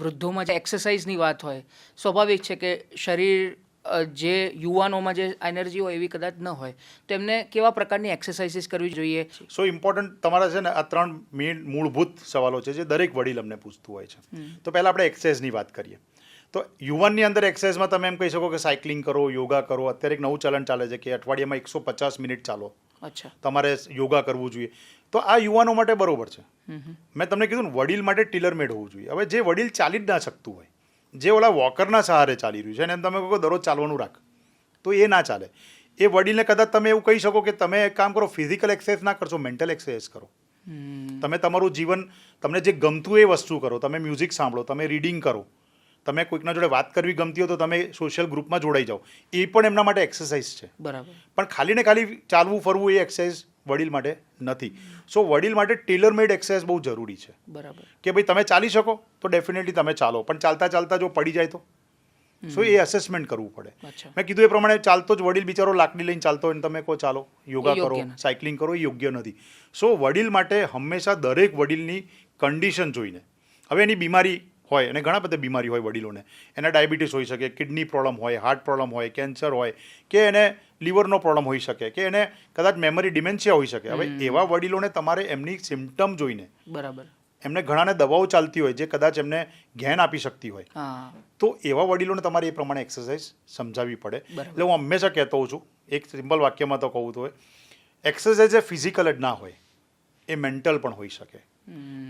વૃદ્ધોમાં જે એક્સરસાઇઝની વાત હોય, સ્વાભાવિક છે કે શરીર જે યુવાનોમાં જે એનર્જી હોય એવી કદાચ ન હોય, તો એમને કેવા પ્રકારની એક્સરસાઇઝીસ કરવી જોઈએ? સો ઇમ્પોર્ટન્ટ તમારા છે ને આ 3 મેઇન મૂળભૂત સવાલો છે જે દરેક વડીલ અમને પૂછતું હોય છે. તો પહેલાં આપણે એક્સરસાઇઝની વાત કરીએ. તો યુવાનની અંદર એક્સરસાઇઝમાં તમે એમ કહી શકો કે સાયકલિંગ કરો, યોગા કરો. અત્યારે એક નવું ચલણ ચાલે છે કે અઠવાડિયામાં 150 મિનિટ ચાલો. અચ્છા. તમારે યોગા કરવું જોઈએ. તો આ યુવાનો માટે બરોબર છે. મેં તમને કીધું ને, વડીલ માટે ટીલર મેડ હોવું જોઈએ. હવે જે વડીલ ચાલી જ ના શકતું હોય, જે ઓલા વોકરના સહારે ચાલી રહ્યું છે અને તમે કહો દરરોજ ચાલવાનું રાખ, તો એ ના ચાલે. એ વડીલને કદાચ તમે એવું કહી શકો કે તમે એક કામ કરો, ફિઝિકલ એક્સરસાઇઝ ના કરશો, મેન્ટલ એક્સરસાઇઝ કરો. તમે તમારું જીવન, તમને જે ગમતું એ વસ્તુ કરો. તમે મ્યુઝિક સાંભળો, તમે રીડિંગ કરો, તમે કોઈકના જોડે વાત કરવી ગમતી હોય તો તમે સોશિયલ ગ્રુપમાં જોડાઈ જાઓ. એ પણ એમના માટે એક્સરસાઇઝ છે. બરાબર. પણ ખાલી ને ખાલી ચાલવું ફરવું એ એક્સરસાઇઝ વડીલ માટે નથી. સો વડીલ માટે ટેલર મેડ એક્સરસાઇઝ બહુ જરૂરી છે. બરાબર. કે ભાઈ તમે ચાલી શકો તો ડેફિનેટલી તમે ચાલો, પણ ચાલતા ચાલતા જો પડી જાય તો સો એ અસેસમેન્ટ કરવું પડે. મેં કીધું એ પ્રમાણે ચાલતો જ વડીલ બિચારો લાકડી લઈને ચાલતો હોય ને તમે કહો ચાલો, યોગા કરો, સાયકલિંગ કરો, એ યોગ્ય નથી. સો વડીલ માટે હંમેશા દરેક વડીલની કન્ડિશન જોઈને, હવે એની બીમારી હોય, અને ઘણા બધા બીમારી હોય વડીલોને, એને ડાયાબિટીસ હોઈ શકે, કિડની પ્રોબ્લેમ હોય, હાર્ટ પ્રોબ્લેમ હોય, કેન્સર હોય, કે એને લીવરનો પ્રોબ્લેમ હોઈ શકે, કે એને કદાચ મેમરી ડિમેન્શિયા હોઈ શકે. હવે એવા વડીલોને તમારે એમની સિમ્પટમ જોઈને, બરાબર, એમને ઘણાને દવાઓ ચાલતી હોય જે કદાચ એમને જ્ઞાન આપી શકતી હોય, તો એવા વડીલોને તમારે એ પ્રમાણે એક્સરસાઇઝ સમજાવવી પડે. એટલે હું હંમેશા કહેતો હોઉં છું, એક સિમ્પલ વાક્યમાં તો કહું તો એક્સરસાઇઝ એ ફિઝિકલ જ ના હોય, એ મેન્ટલ પણ હોઈ શકે.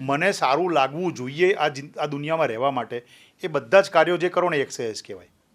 મને સારું લાગવું જોઈએ આ દુનિયામાં રહેવા માટે, એ બધા જ કાર્યો જે કરો ને એક્સરસાઇઝ કહેવાય.